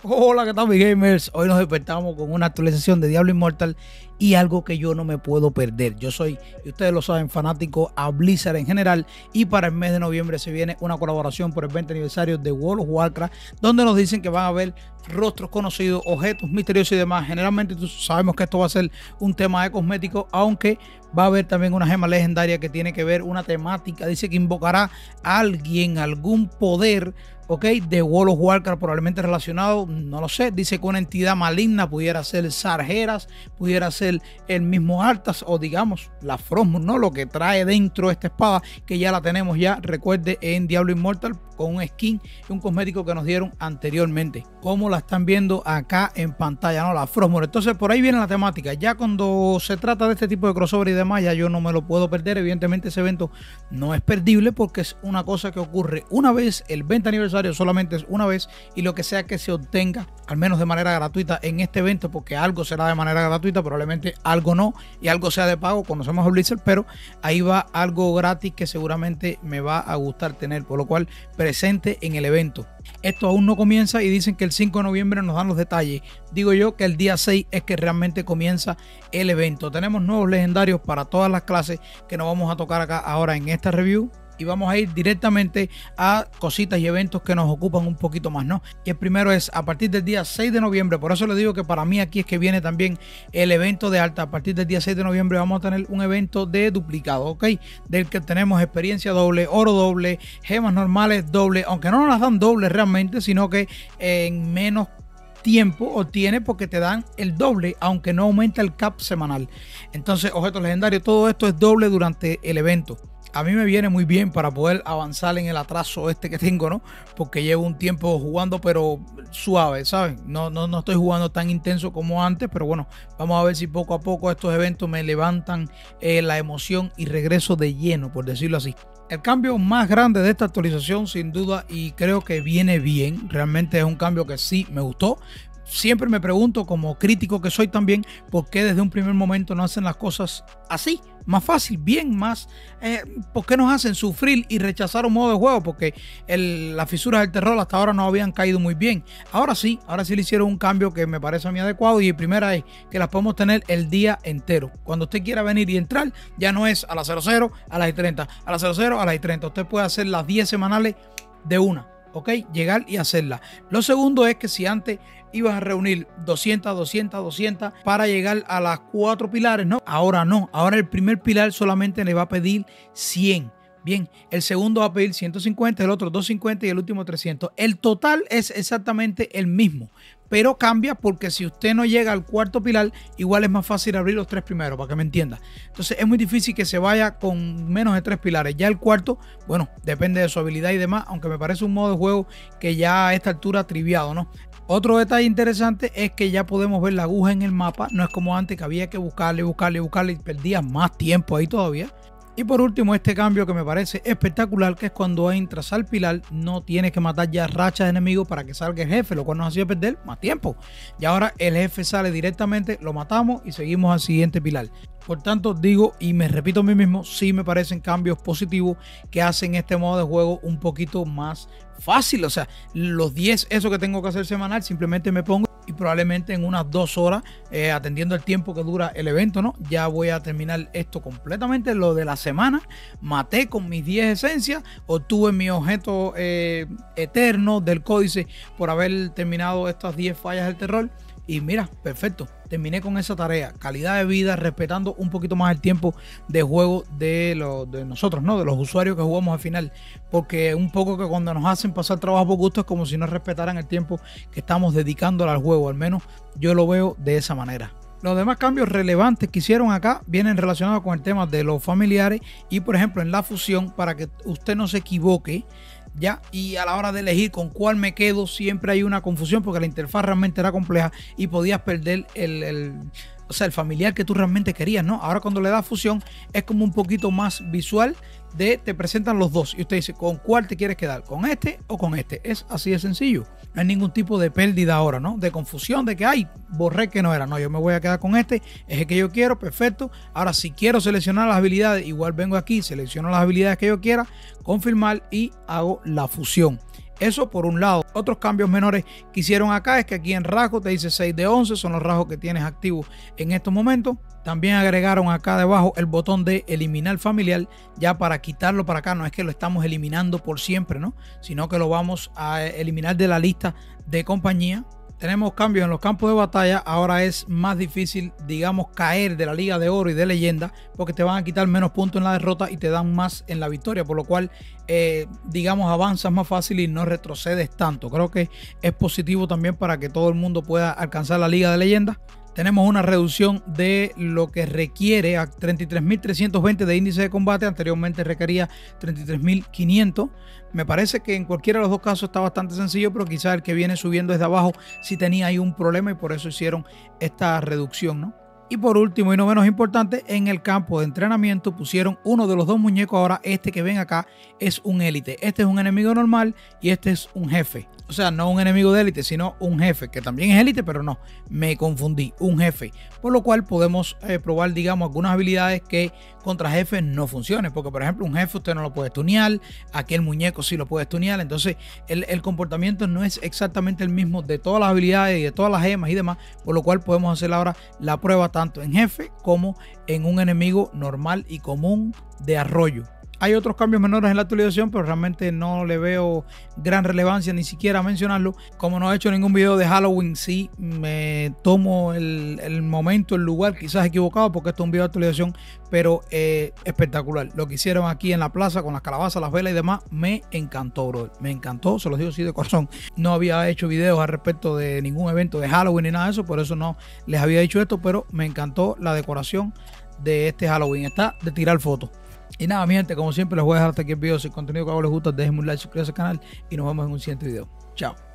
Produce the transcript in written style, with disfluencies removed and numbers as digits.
Hola, ¿qué tal, mi gamers? Hoy nos despertamos con una actualización de Diablo Immortal y algo que yo no me puedo perder. Yo soy, y ustedes lo saben, fanático a Blizzard en general, y para el mes de noviembre se viene una colaboración por el 20 aniversario de World of Warcraft, donde nos dicen que van a haber rostros conocidos, objetos misteriosos y demás. Generalmente sabemos que esto va a ser un tema de cosméticos, aunque va a haber también una gema legendaria que tiene que ver una temática. Dice que invocará a alguien, algún poder, de World of Warcraft, probablemente relacionado, no lo sé. Dice que una entidad maligna, pudiera ser Sargeras, pudiera ser el mismo Arthas, o digamos la Frostmourne, ¿no? Lo que trae dentro esta espada, que ya la tenemos ya, recuerde, en Diablo Immortal, con un skin y un cosmético que nos dieron anteriormente, como la están viendo acá en pantalla, ¿no? La Frostmourne. Entonces por ahí viene la temática. Ya cuando se trata de este tipo de crossover y demás, ya yo no me lo puedo perder. Evidentemente ese evento no es perdible, porque es una cosa que ocurre una vez. El 20 aniversario solamente es una vez, y lo que sea que se obtenga, al menos de manera gratuita en este evento, porque algo será de manera gratuita, probablemente algo no, y algo sea de pago, conocemos a Blizzard, pero ahí va algo gratis que seguramente me va a gustar tener, por lo cual presente en el evento. Esto aún no comienza y dicen que el 5 de noviembre nos dan los detalles. Digo yo que el día 6 es que realmente comienza el evento. Tenemos nuevos legendarios para todas las clases que nos vamos a tocar acá ahora en esta review. Y vamos a ir directamente a cositas y eventos que nos ocupan un poquito más, ¿no? Y el primero es a partir del día 6 de noviembre. Por eso les digo que para mí aquí es que viene también el evento de alta. A partir del día 6 de noviembre vamos a tener un evento de duplicado, ¿ok? Del que tenemos experiencia doble, oro doble, gemas normales doble. Aunque no nos las dan doble realmente, sino que en menos tiempo obtiene, porque te dan el doble, aunque no aumenta el cap semanal. Entonces, objetos legendarios, todo esto es doble durante el evento. A mí me viene muy bien para poder avanzar en el atraso que tengo, ¿no? Porque llevo un tiempo jugando, pero suave, ¿saben? No estoy jugando tan intenso como antes, pero bueno, vamos a ver si poco a poco estos eventos me levantan la emoción y regreso de lleno, por decirlo así. El cambio más grande de esta actualización, sin duda, y creo que viene bien, realmente es un cambio que sí me gustó. Siempre me pregunto, como crítico que soy también, por qué desde un primer momento no hacen las cosas así, más fácil, bien más. ¿Por qué nos hacen sufrir y rechazar un modo de juego? Porque las fisuras del terror hasta ahora no habían caído muy bien. Ahora sí le hicieron un cambio que me parece a mí adecuado, y el primero es que las podemos tener el día entero. Cuando usted quiera venir y entrar, ya no es a las 00, a las 30, a las 00, a las 30. Usted puede hacer las 10 semanales de una. ¿Ok? Llegar y hacerla. Lo segundo es que si antes ibas a reunir 200 para llegar a las 4 pilares, ¿no? Ahora no. Ahora el primer pilar solamente le va a pedir 100. Bien, el segundo va a pedir 150, el otro 250 y el último 300. El total es exactamente el mismo, pero cambia porque si usted no llega al cuarto pilar, igual es más fácil abrir los 3 primeros, para que me entienda. Entonces es muy difícil que se vaya con menos de 3 pilares. Ya el cuarto, bueno, depende de su habilidad y demás, aunque me parece un modo de juego que ya a esta altura triviado, ¿no? Otro detalle interesante es que ya podemos ver la aguja en el mapa. No es como antes, que había que buscarle y perdía más tiempo ahí todavía. Y por último, este cambio que me parece espectacular, que es cuando entras al pilar, no tienes que matar ya rachas de enemigos para que salga el jefe, lo cual nos hacía perder más tiempo. Y ahora el jefe sale directamente, lo matamos y seguimos al siguiente pilar. Por tanto, digo y me repito a mí mismo, sí me parecen cambios positivos que hacen este modo de juego un poquito más fácil. O sea, los 10, eso que tengo que hacer semanal, simplemente me pongo y probablemente en unas 2 horas, atendiendo el tiempo que dura el evento, ¿no? Ya voy a terminar esto completamente, lo de la semana. Maté con mis 10 esencias, obtuve mi objeto eterno del códice por haber terminado estas 10 fallas del terror. Y mira, perfecto, terminé con esa tarea. Calidad de vida, respetando un poquito más el tiempo de juego de nosotros, ¿no? De los usuarios que jugamos al final. Porque un poco que cuando nos hacen pasar trabajo por gusto es como si no respetaran el tiempo que estamos dedicándole al juego. Al menos yo lo veo de esa manera. Los demás cambios relevantes que hicieron acá vienen relacionados con el tema de los familiares y, por ejemplo, en la fusión, para que usted no se equivoque, ¿ya? Y a la hora de elegir con cuál me quedo, siempre hay una confusión porque la interfaz realmente era compleja y podías perder el familiar que tú realmente querías, ¿no? Ahora cuando le das fusión es como un poquito más visual, te presentan los dos y usted dice con cuál te quieres quedar, con este o con este. Es así de sencillo. No hay ningún tipo de pérdida ahora, ¿no? De confusión de que, ay, borré que no era. No, yo me voy a quedar con este, es el que yo quiero, perfecto. Ahora, si quiero seleccionar las habilidades, igual vengo aquí, selecciono las habilidades que yo quiera, confirmar y hago la fusión. Eso por un lado. Otros cambios menores que hicieron acá es que aquí en rasgos te dice 6 de 11, son los rasgos que tienes activos en estos momentos. También agregaron acá debajo el botón de eliminar familiar, ya para quitarlo para acá. No es que lo estamos eliminando por siempre, ¿no? Sino que lo vamos a eliminar de la lista de compañía. Tenemos cambios en los campos de batalla. Ahora es más difícil, digamos, caer de la Liga de Oro y de Leyenda, porque te van a quitar menos puntos en la derrota y te dan más en la victoria, por lo cual, digamos, avanzas más fácil y no retrocedes tanto. Creo que es positivo también para que todo el mundo pueda alcanzar la Liga de Leyenda. Tenemos una reducción de lo que requiere a 33.320 de índice de combate. Anteriormente requería 33.500. Me parece que en cualquiera de los dos casos está bastante sencillo, pero quizás el que viene subiendo desde abajo sí tenía ahí un problema y por eso hicieron esta reducción, ¿no? Y por último y no menos importante, en el campo de entrenamiento pusieron uno de los dos muñecos. Ahora este que ven acá es un élite. Este es un enemigo normal y este es un jefe. O sea, no un enemigo de élite, sino un jefe, que también es élite, pero no, me confundí, un jefe. Por lo cual podemos probar, digamos, algunas habilidades que contra jefes no funcionen. Porque, por ejemplo, un jefe usted no lo puede tunear, aquel muñeco sí lo puede tunear. Entonces, el comportamiento no es exactamente el mismo de todas las habilidades y de todas las gemas y demás. Por lo cual podemos hacer ahora la prueba tanto en jefe como en un enemigo normal y común de arroyo. Hay otros cambios menores en la actualización, pero realmente no le veo gran relevancia ni siquiera mencionarlo. Como no he hecho ningún video de Halloween, sí me tomo el momento, el lugar, quizás equivocado, porque esto es un video de actualización, pero espectacular. Lo que hicieron aquí en la plaza con las calabazas, las velas y demás, me encantó, bro. Me encantó, se los digo así de corazón. No había hecho videos al respecto de ningún evento de Halloween ni nada de eso, por eso no les había dicho esto, pero me encantó la decoración de este Halloween. Está de tirar fotos. Y nada, mi gente, como siempre les voy a dejar hasta aquí el video. Si el contenido que hago les gusta, déjenme un like, suscríbanse al canal y nos vemos en un siguiente video. Chao.